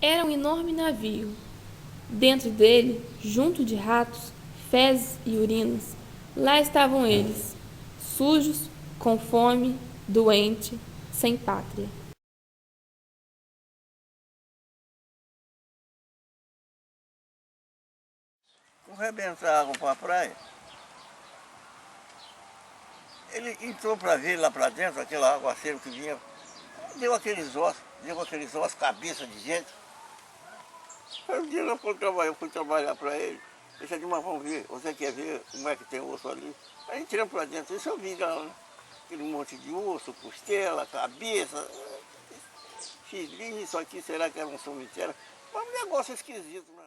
Era um enorme navio. Dentro dele, junto de ratos, fezes e urinas, lá estavam eles, sujos, com fome, doente, sem pátria. Com rebentar água para a praia, ele entrou para ver lá para dentro, aquele aguaceiro que vinha, deu aqueles ossos, cabeça de gente. Aí um dia eu fui trabalhar para ele. Ele disse, mas vamos ver, você quer ver como é que tem osso ali? Aí entramos para dentro, isso eu vi lá, né? Aquele monte de osso, costela, cabeça. Fiz isso aqui, será que era um cemitério? Mas um negócio esquisito, né?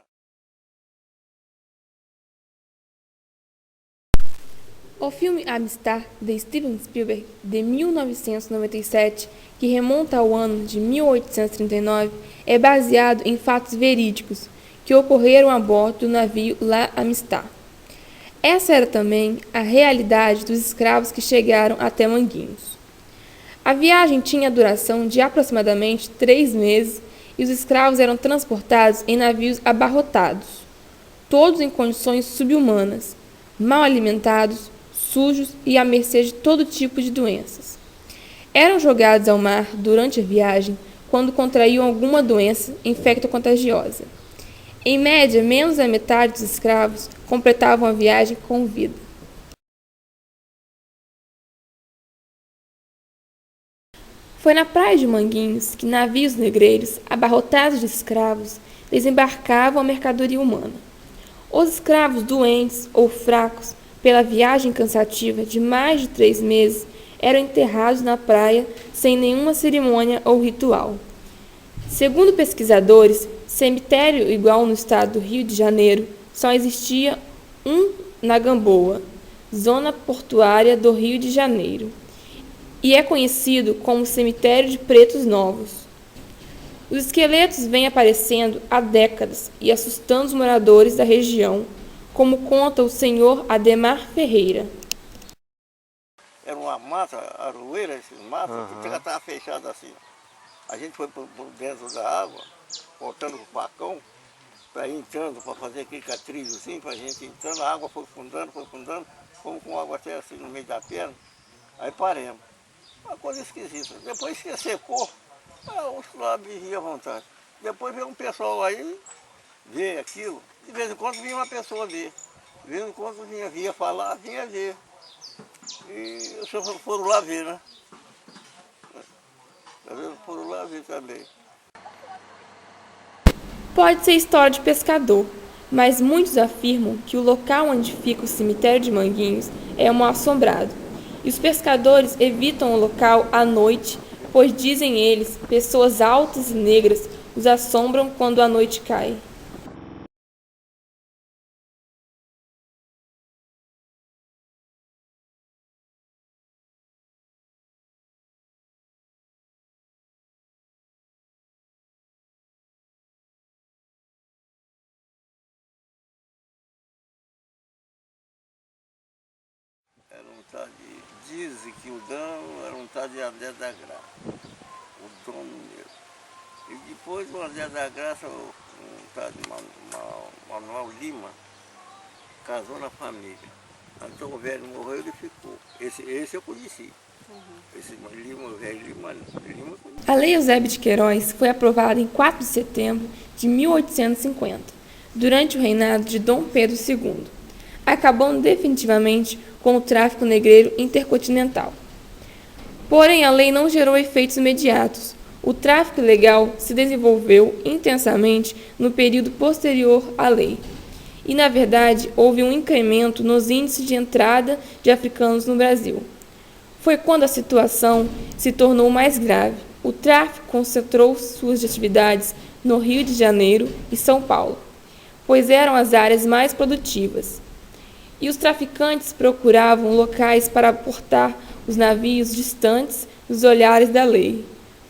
O filme Amistad, de Steven Spielberg, de 1997, que remonta ao ano de 1839, é baseado em fatos verídicos que ocorreram a bordo do navio La Amistad. Essa era também a realidade dos escravos que chegaram até Manguinhos. A viagem tinha duração de aproximadamente 3 meses e os escravos eram transportados em navios abarrotados, todos em condições subhumanas, mal alimentados, sujos e à mercê de todo tipo de doenças. Eram jogados ao mar durante a viagem quando contraíam alguma doença infecto-contagiosa. Em média, menos da metade dos escravos completavam a viagem com vida. Foi na praia de Manguinhos que navios negreiros, abarrotados de escravos, desembarcavam a mercadoria humana. Os escravos doentes ou fracos, pela viagem cansativa de mais de 3 meses, eram enterrados na praia sem nenhuma cerimônia ou ritual. Segundo pesquisadores, cemitério igual no estado do Rio de Janeiro só existia um na Gamboa, zona portuária do Rio de Janeiro, e é conhecido como cemitério de pretos novos. Os esqueletos vêm aparecendo há décadas e assustando os moradores da região, como conta o senhor Ademar Ferreira. Era uma mata, aroeira, esses matos, que estava fechado assim. A gente foi por dentro da água, voltando com o facão, para ir entrando, para fazer aquele catrilho assim, para a gente entrando, a água foi fundando, fomos com água até assim no meio da perna, aí paremos. Uma coisa esquisita. Depois que secou, os lá viviam à vontade. Depois veio um pessoal aí, ver aquilo, de vez em quando vinha uma pessoa ver. De vez em quando via falar, vinha ver. E os senhores foram lá ver, né? Foram lá ver também. Pode ser história de pescador, mas muitos afirmam que o local onde fica o cemitério de Manguinhos é mal assombrado. E os pescadores evitam o local à noite, pois dizem eles, pessoas altas e negras os assombram quando a noite cai. Era um tal de... Dizem que o dono era um tal de André da Graça, o dono mesmo. E depois o André da Graça, um tal de Manuel Lima, casou na família. Então o velho morreu, ele ficou. Esse eu conheci. Esse Lima, o velho Lima. A Lei Eusébio de Queiroz foi aprovada em 4 de setembro de 1850, durante o reinado de Dom Pedro II, acabando definitivamente com o tráfico negreiro intercontinental. Porém, a lei não gerou efeitos imediatos. O tráfico ilegal se desenvolveu intensamente no período posterior à lei. E, na verdade, houve um incremento nos índices de entrada de africanos no Brasil. Foi quando a situação se tornou mais grave. O tráfico concentrou suas atividades no Rio de Janeiro e São Paulo, pois eram as áreas mais produtivas. E os traficantes procuravam locais para aportar os navios distantes dos olhares da lei.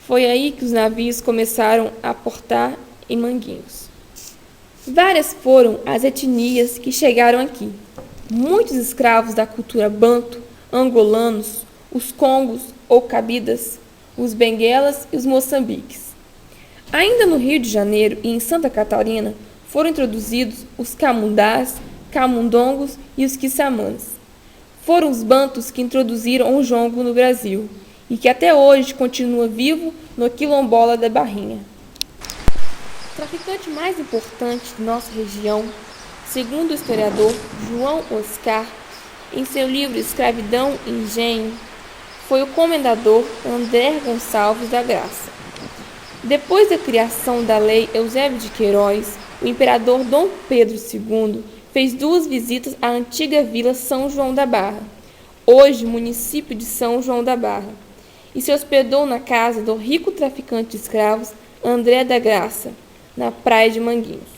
Foi aí que os navios começaram a aportar em Manguinhos. Várias foram as etnias que chegaram aqui. Muitos escravos da cultura banto, angolanos, os congos ou cabidas, os benguelas e os moçambiques. Ainda no Rio de Janeiro e em Santa Catarina foram introduzidos os camundás, camundongos e os quissamãs. Foram os bantus que introduziram o jongo no Brasil e que até hoje continua vivo no quilombola da Barrinha. O traficante mais importante de nossa região, segundo o historiador João Oscar, em seu livro Escravidão e Engenho, foi o comendador André Gonçalves da Graça. Depois da criação da Lei Eusébio de Queiroz, o imperador Dom Pedro II fez 2 visitas à antiga vila São João da Barra, hoje município de São João da Barra, e se hospedou na casa do rico traficante de escravos André da Graça, na praia de Manguinhos.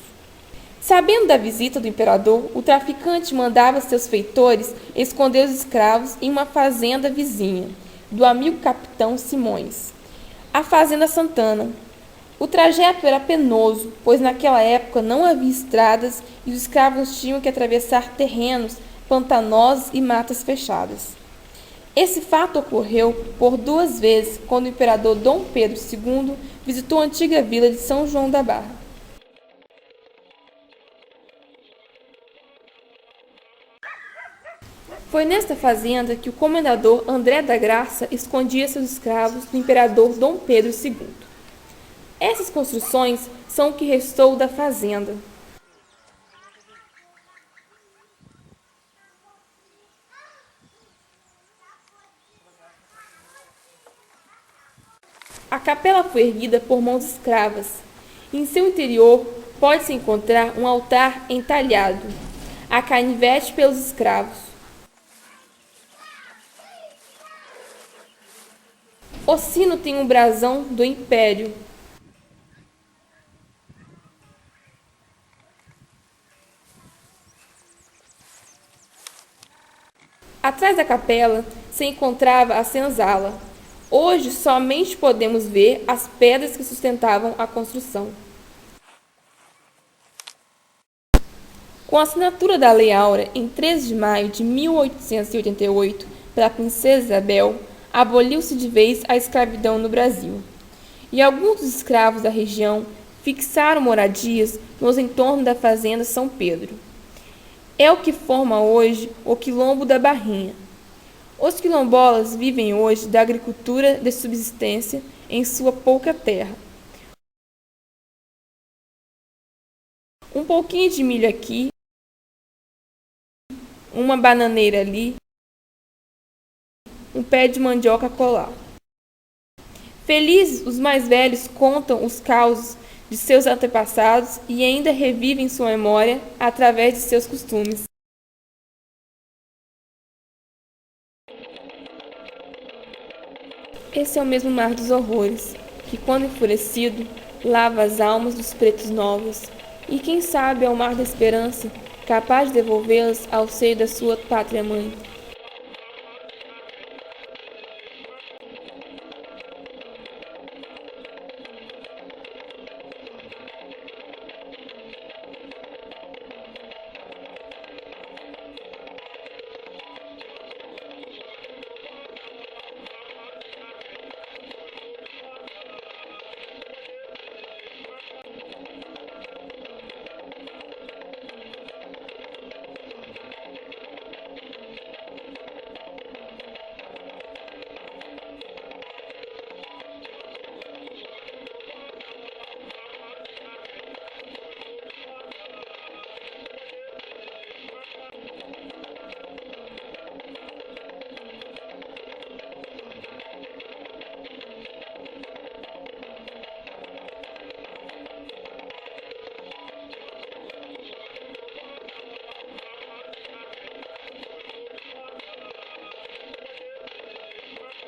Sabendo da visita do imperador, o traficante mandava seus feitores esconder os escravos em uma fazenda vizinha, do amigo capitão Simões, a Fazenda Santana. O trajeto era penoso, pois naquela época não havia estradas e os escravos tinham que atravessar terrenos pantanosos e matas fechadas. Esse fato ocorreu por 2 vezes quando o imperador Dom Pedro II visitou a antiga vila de São João da Barra. Foi nesta fazenda que o comendador André da Graça escondia seus escravos do imperador Dom Pedro II. Essas construções são o que restou da fazenda. A capela foi erguida por mãos escravas. Em seu interior pode-se encontrar um altar entalhado, a canivete pelos escravos. O sino tem um brasão do Império. Atrás da capela se encontrava a senzala. Hoje somente podemos ver as pedras que sustentavam a construção. Com a assinatura da Lei Áurea em 13 de maio de 1888 pela princesa Isabel, aboliu-se de vez a escravidão no Brasil. E alguns dos escravos da região fixaram moradias nos entornos da fazenda São Pedro. É o que forma hoje o Quilombo da Barrinha. Os quilombolas vivem hoje da agricultura de subsistência em sua pouca terra. Um pouquinho de milho aqui, uma bananeira ali, um pé de mandioca colar. Felizes, os mais velhos contam os causos de seus antepassados e ainda revivem sua memória através de seus costumes. Esse é o mesmo mar dos horrores, que quando enfurecido, lava as almas dos pretos novos, e quem sabe é o mar da esperança, capaz de devolvê-las ao seio da sua pátria-mãe.